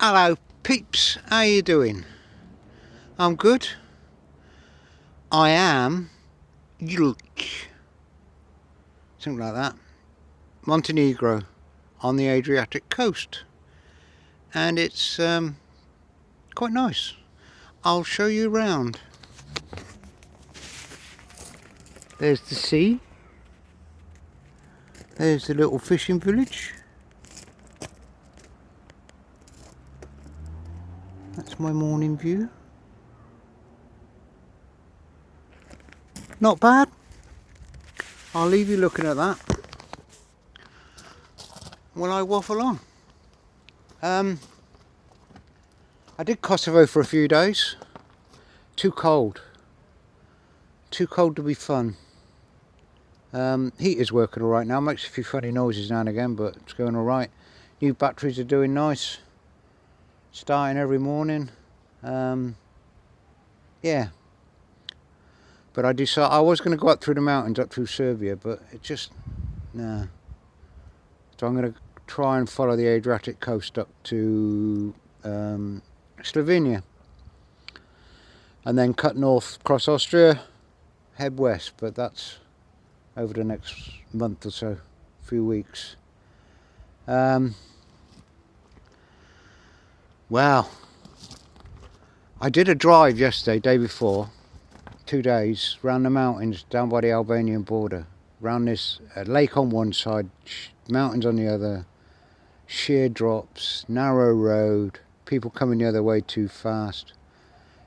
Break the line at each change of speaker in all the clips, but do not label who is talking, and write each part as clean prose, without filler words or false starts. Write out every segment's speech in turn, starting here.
Hello peeps, how you doing? I'm good. I am Yulch, something like that. Montenegro on the Adriatic coast, and it's quite nice. I'll show you around. There's the sea. There's the little fishing village. That's my morning view. Not bad. I'll leave you looking at that while I waffle on. I did Kosovo for a few days. Too cold. Too cold to be fun. Heater's working alright now, makes a few funny noises now and again, but it's going alright. New batteries are doing nice. Starting every morning. Yeah. But I decided I was going to go up through the mountains, up through Serbia, but it just, nah. So I'm going to try and follow the Adriatic coast up to Slovenia. And then cut north across Austria, head west, but that's over the next month or so, few weeks. Well, I did a drive yesterday, day before, 2 days, round the mountains down by the Albanian border, round this lake on one side, mountains on the other, sheer drops, narrow road, people coming the other way too fast.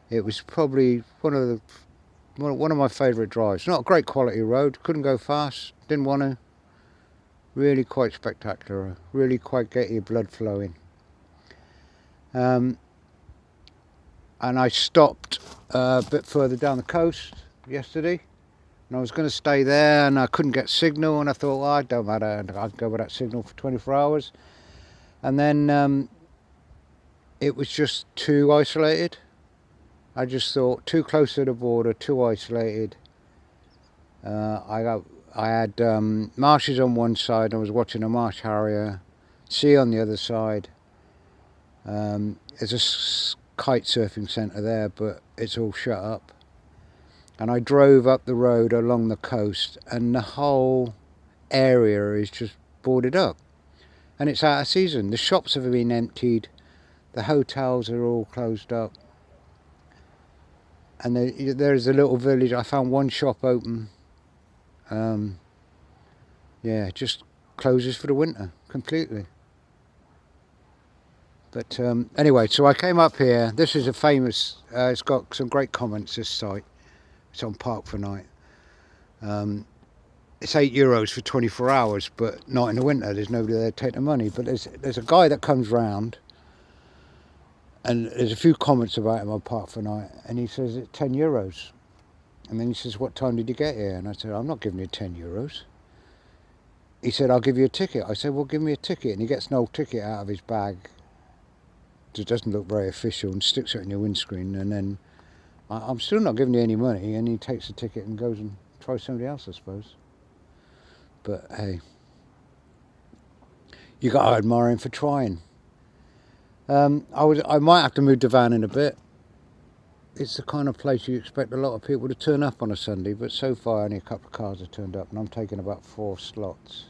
It was probably one of my favourite drives. Not a great quality road, couldn't go fast, didn't want to. Really quite spectacular, really quite get your blood flowing. And I stopped a bit further down the coast yesterday, and I was going to stay there, and I couldn't get signal, and I thought, well, it don't matter, I'd go without signal for 24 hours. And then it was just too isolated. I just thought too close to the border, too isolated. I had marshes on one side, I was watching a marsh harrier, sea on the other side. There's a kite surfing centre there, but it's all shut up. And I drove up the road along the coast, and the whole area is just boarded up. And it's out of season. The shops have been emptied, the hotels are all closed up. And there's a little village, I found one shop open. Yeah, it just closes for the winter completely. But anyway, so I came up here. This is a famous, it's got some great comments, this site. It's on Park for Night. It's €8 for 24 hours, but not in the winter. There's nobody there to take the money. But there's a guy that comes round, and there's a few comments about him on Park for Night, and he says it's €10. And then he says, what time did you get here? And I said, I'm not giving you €10. He said, I'll give you a ticket. I said, well, give me a ticket. And he gets an old ticket out of his bag. It doesn't look very official, and sticks it in your windscreen. And then I'm still not giving you any money. And he takes the ticket and goes and tries somebody else, I suppose. But hey, you got to admire him for trying. I might have to move the van in a bit. It's the kind of place you expect a lot of people to turn up on a Sunday, but so far only a couple of cars have turned up, and I'm taking about 4 slots.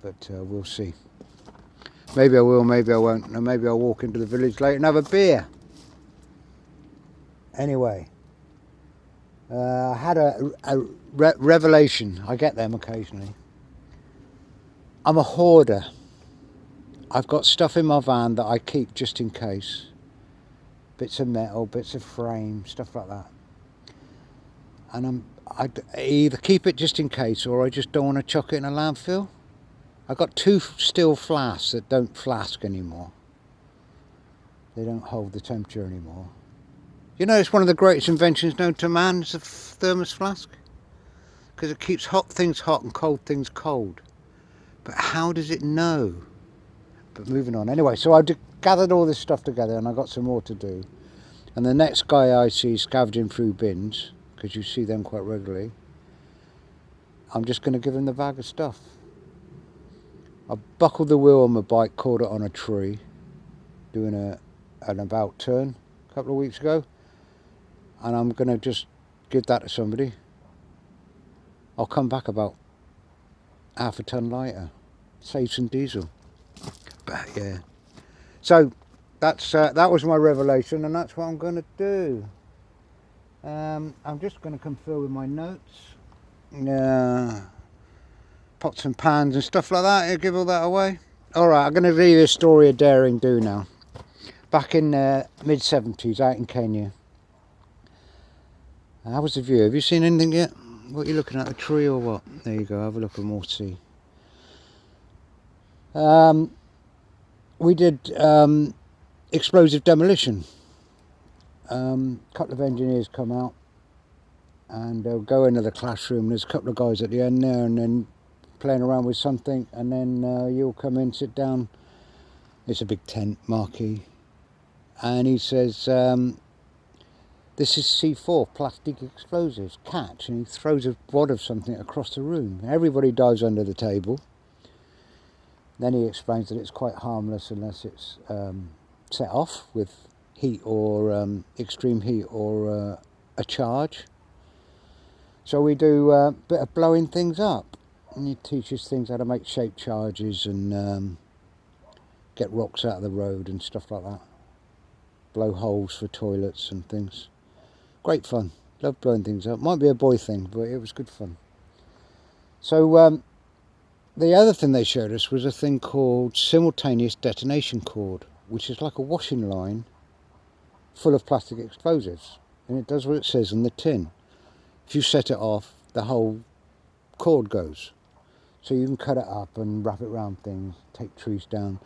But we'll see. Maybe I will, maybe I won't, and maybe I'll walk into the village later and have a beer. Anyway, I had a revelation. I get them occasionally. I'm a hoarder. I've got stuff in my van that I keep just in case. Bits of metal, bits of frame, stuff like that. And I either keep it just in case, or I just don't want to chuck it in a landfill. I've got 2 steel flasks that don't flask anymore. They don't hold the temperature anymore. You know, it's one of the greatest inventions known to man is a thermos flask. Because it keeps hot things hot and cold things cold. But how does it know? But moving on. Anyway, so I gathered all this stuff together, and I got some more to do. And the next guy I see scavenging through bins, because you see them quite regularly, I'm just going to give him the bag of stuff. I buckled the wheel on my bike, caught it on a tree. doing an about turn a couple of weeks ago, and I'm going to just give that to somebody. I'll come back about half a ton lighter, save some diesel. But yeah, so that was my revelation, and that's what I'm going to do. I'm just going to confer with my notes, pots and pans and stuff like that. I'll give all that away. Alright, I'm going to read you a story of daring do now. Back in mid-70s, out in Kenya. How was the view? Have you seen anything yet? What are you looking at, a tree or what? There you go, have a look and we'll see. We did explosive demolition. Couple of engineers come out and they'll go into the classroom. There's a couple of guys at the end there and then playing around with something, and then you'll come in, sit down. It's a big tent, marquee, and he says, this is C4, plastic explosives, catch, and he throws a wad of something across the room. Everybody dives under the table. Then he explains that it's quite harmless unless it's set off with heat or extreme heat or a charge. So we do a bit of blowing things up, and he teaches things how to make shape charges and get rocks out of the road and stuff like that. Blow holes for toilets and things. Great fun. Love blowing things up. Might be a boy thing, but it was good fun. So the other thing they showed us was a thing called simultaneous detonation cord, which is like a washing line full of plastic explosives, and it does what it says on the tin. If you set it off, the whole cord goes. So you can cut it up and wrap it around things, take trees down.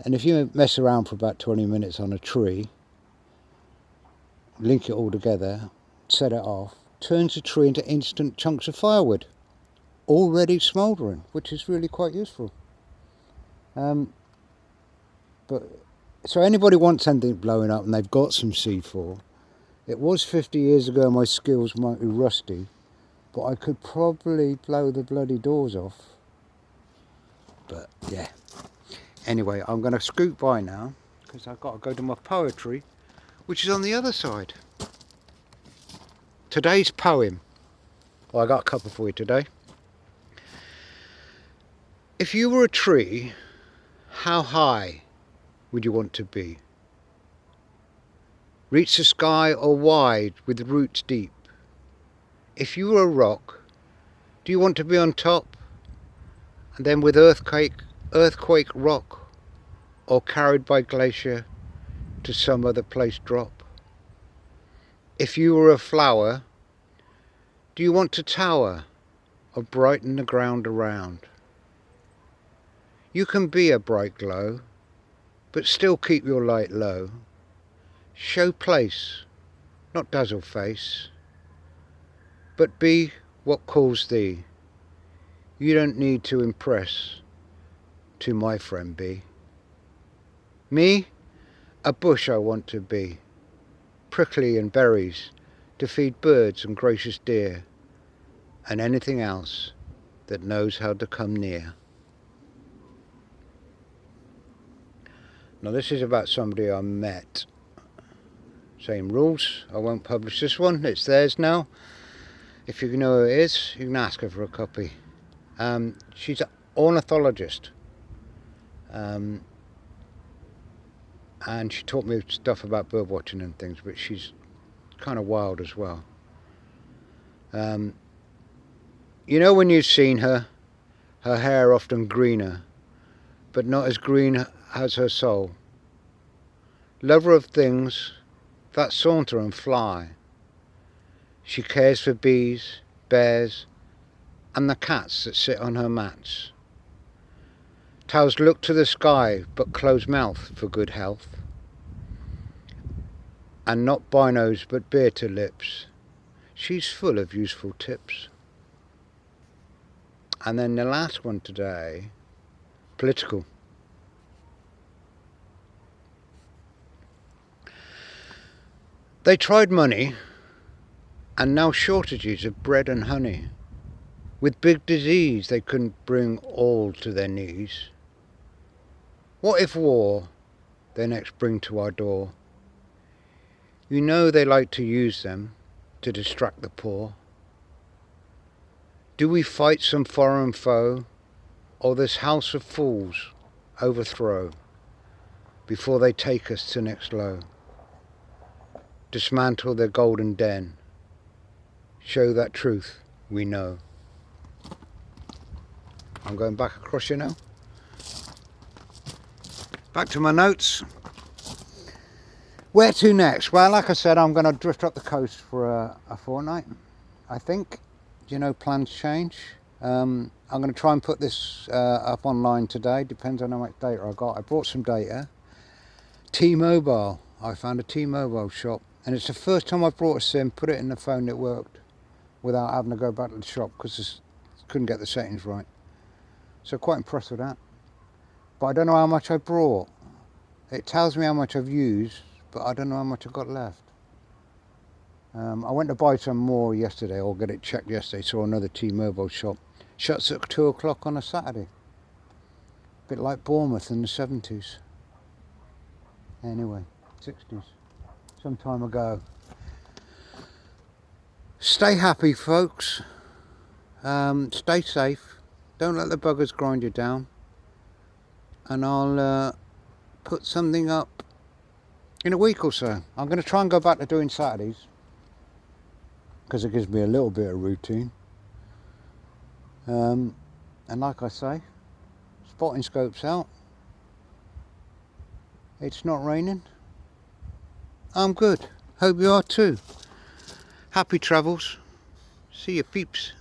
And if you mess around for about 20 minutes on a tree, link it all together, set it off, turns the tree into instant chunks of firewood, already smouldering, which is really quite useful. But so anybody wants anything blowing up and they've got some C4, it was 50 years ago, my skills might be rusty, but I could probably blow the bloody doors off. But yeah. Anyway, I'm going to scoot by now because I've got to go to my poetry, which is on the other side. Today's poem. Well, I got a couple for you today. If you were a tree, how high would you want to be? Reach the sky or wide with roots deep? If you were a rock, do you want to be on top and then with earthquake rock, or carried by glacier to some other place drop? If you were a flower, do you want to tower or brighten the ground around? You can be a bright glow, but still keep your light low. Show place, not dazzle face, but be what calls thee. You don't need to impress, to my friend be. Me, a bush I want to be, prickly and berries to feed birds and gracious deer, and anything else that knows how to come near. Now this is about somebody I met. Same rules, I won't publish this one, it's theirs now. If you know who it is, you can ask her for a copy. She's an ornithologist. And she taught me stuff about bird watching and things, but she's kind of wild as well. You know, when you've seen her, her hair often greener, but not as green as her soul. Lover of things that saunter and fly. She cares for bees, bears, and the cats that sit on her mats. Tells look to the sky, but close mouth for good health. And not binos, but beer to lips. She's full of useful tips. And then the last one today, political. They tried money, and now shortages of bread and honey. With big disease they couldn't bring all to their knees. What if war their next bring to our door. You know they like to use them to distract the poor. Do we fight some foreign foe, or this house of fools overthrow, before they take us to next low? Dismantle their golden den, show that truth we know. I'm going back across here now. Back to my notes. Where to next? Well, like I said, I'm going to drift up the coast for a fortnight, I think. You know, plans change. I'm going to try and put this up online today. Depends on how much data I got. I brought some data. T-Mobile. I found a T-Mobile shop, and it's the first time I've brought a SIM, put it in the phone that worked without having to go back to the shop because I couldn't get the settings right. So quite impressed with that. But I don't know how much I brought. It tells me how much I've used, but I don't know how much I've got left. I went to buy some more yesterday, or get it checked yesterday. Saw another T-Mobile shop. Shuts at 2 o'clock on a Saturday. Bit like Bournemouth in the 70s. Anyway, 60s. Some time ago. Stay happy, folks. Stay safe. Don't let the buggers grind you down. And I'll put something up in a week or so. I'm going to try and go back to doing Saturdays, because it gives me a little bit of routine. And like I say, spotting scope's out. It's not raining. I'm good. Hope you are too. Happy travels. See you peeps.